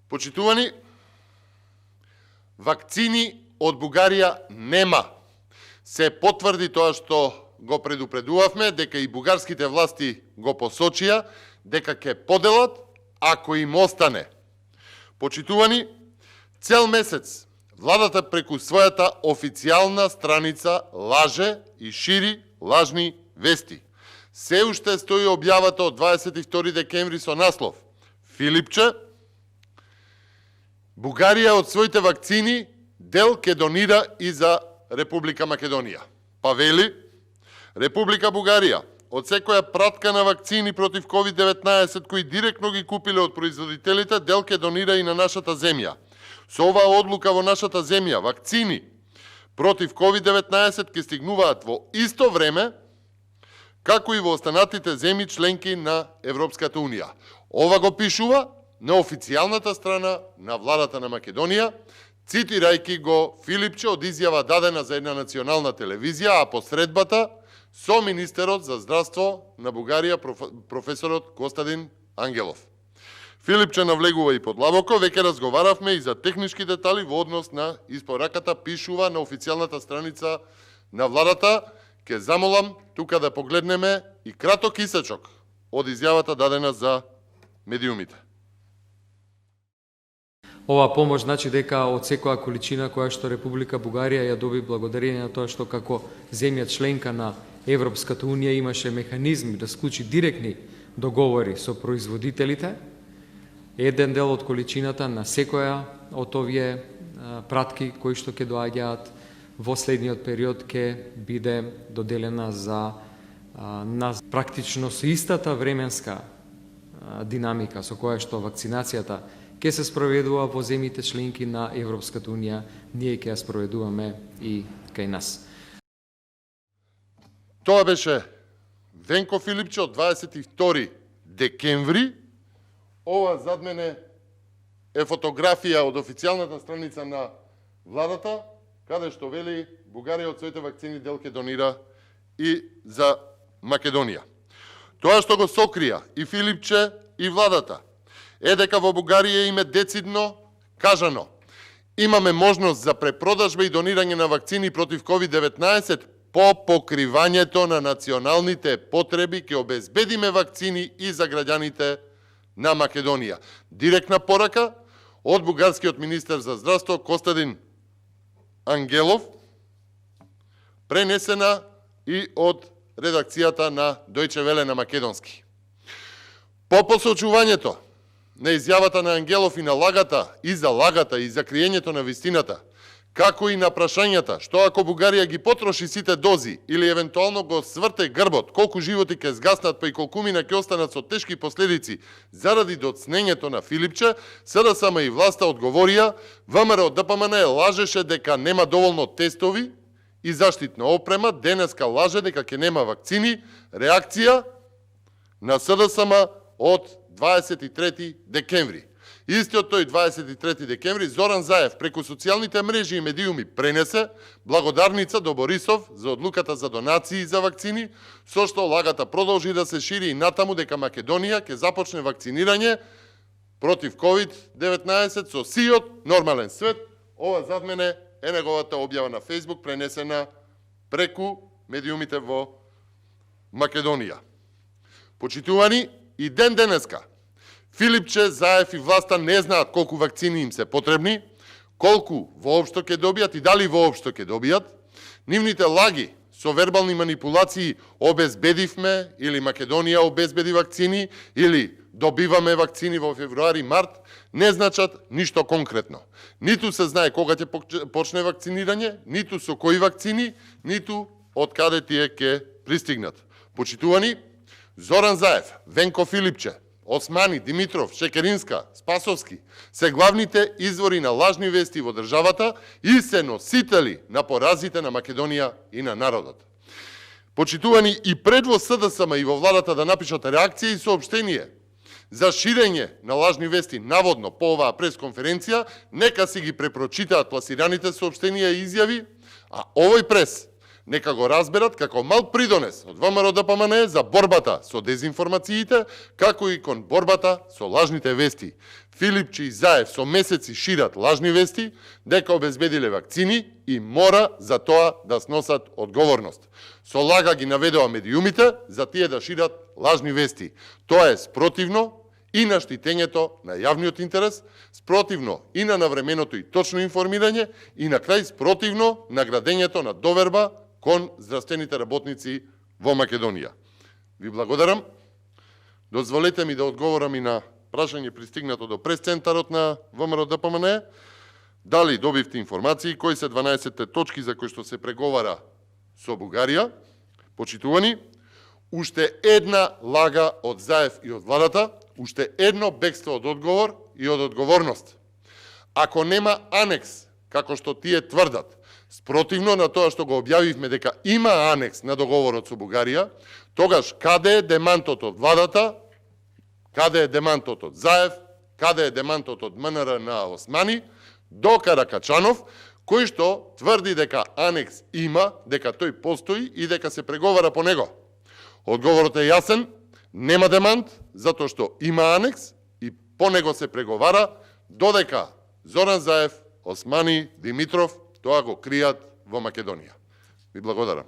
Почитувани, вакцини од Бугарија нема. Се потврди тоа што го предупредувавме, дека и бугарските власти го посочија, дека ќе поделат ако им остане. Почитувани, цел месец владата преку својата официјална страница лаже и шири лажни вести. Се уште стои објавата од 22 декември со наслов Филипче, Бугарија од своите вакцини дел ќе донира и за Република Македонија. Па вели, Република Бугарија од секоја пратка на вакцини против COVID-19 кои директно ги купиле од производителите, дел ќе донира и на нашата земја. Со оваа одлука во нашата земја вакцини против COVID-19 ќе стигнуваат во исто време како и во останатите земји членки на Европската Унија. Ова го пишува на официјалната страна на владата на Македонија, цитирајќи го Филипче од изјава дадена за една национална телевизија, а посредбата со министерот за здравство на Бугарија, професорот Костадин Ангелов. Филипче навлегува и подлабоко, веќе разговаравме и за технички детали во однос на испораката, пишува на официјалната страница на владата. Ке замолам тука да погледнеме и краток исечок од изјавата дадена за медиумите. Ова помош значи дека од секоја количина која што Република Бугарија ја доби благодарение на тоа што како земја членка на Европската Унија имаше механизми да склучи директни договори со производителите, еден дел од количината на секоја од овие пратки кои што ќе доаѓаат во следниот период ќе биде доделена за на практично со истата временска динамика со која што вакцинацијата ќе се спроведува во земјите членки на Европската Унија, ние ќе ја спроведуваме и кај нас. Тоа беше Венко Филипче од 22 декември. Ова зад мене е фотографија од официјалната страница на владата, каде што вели Бугарија од своите вакцини дел ќе донира и за Македонија. Тоа што го сокрија и Филипче и владата е дека во Бугарија им е децидно кажано: имаме можност за препродажба и донирање на вакцини против COVID-19 по покривањето на националните потреби, ќе обезбедиме вакцини и за граѓаните на Македонија. Директна порака од бугарскиот министер за здравство Костадин Ангелов, пренесена и од редакцијата на Дојче Веле на македонски. По посочувањето на изјавата на Ангелов и на лагата, и за лагата, и за криењето на вистината, како и на прашањата, што ако Бугарија ги потроши сите дози или евентуално го сврте грбот, колку животи ќе згаснат, па и колкумина ќе останат со тешки последици заради доцнењето на Филипче, СДСМ и власта одговорија: ВМРО ДПМН лажеше дека нема доволно тестови и заштитна опрема, денеска лаже дека ќе нема вакцини. Реакција на СДСМ од 23 декември. Истиот тој 23 декември Зоран Заев преку социјалните мрежи и медиуми пренесе благодарница до Борисов за одлуката за донации за вакцини, со што лагата продолжи да се шири и натаму дека Македонија ќе започне вакцинирање против COVID-19 со сиот нормален свет. Ова зад мене е неговата објава на Facebook, пренесена преку медиумите во Македонија. Почитувани, и ден денеска Филипче, Заев и власта не знаат колку вакцини им се потребни, колку воопшто ќе добијат и дали воопшто ќе добијат. Нивните лаги со вербални манипулации обезбедивме или Македонија обезбеди вакцини или добиваме вакцини во февруари-март не значат ништо конкретно. Ниту се знае кога ќе почне вакцинирање, ниту со кои вакцини, ниту од каде тие ќе пристигнат. Почитувани, Зоран Заев, Венко Филипче, Османи, Димитров, Шекеринска, Спасовски се главните извори на лажни вести во државата и се носители на поразите на Македонија и на народот. Почитувани, и пред во СДСМ и во владата да напишат реакција и соопштение за ширење на лажни вести наводно по оваа пресконференција, нека си ги препрочитаат пласираните соопштенија и изјави, а овој прес нека го разберат како мал придонес од ВМРО ДПМН за борбата со дезинформациите, како и кон борбата со лажните вести. Филипчи и Заев со месеци шират лажни вести, дека обезбедиле вакцини и мора за тоа да сносат одговорност. Со лага ги наведува медиумите за тие да шират лажни вести. Тоа е спротивно и на штитењето на јавниот интерес, спротивно и на навременото и точно информирање и на крај спротивно на градењето на доверба кон здравствените работници во Македонија. Ви благодарам. Дозволете ми да одговорам и на прашање пристигнато до прес-центарот на ВМРО ДПМН. Дали добивте информации, кои се 12 точки за кои што се преговара со Бугарија? Почитувани, уште една лага од Заев и од владата, уште едно бегство од одговор и од одговорност. Ако нема анекс, како што тие тврдат, спротивно на тоа што го објавивме дека има анекс на договорот со Бугарија, тогаш каде е демантот од владата, каде е демантот од Заев, каде е демантот од МНР на Османи, до Каракачанов, кој што тврди дека анекс има, дека тој постои и дека се преговара по него. Одговорот е јасен, нема демант, затоа што има анекс и по него се преговара, додека Зоран Заев, Османи, Димитров тоа го кријат во Македонија. Ви благодарам.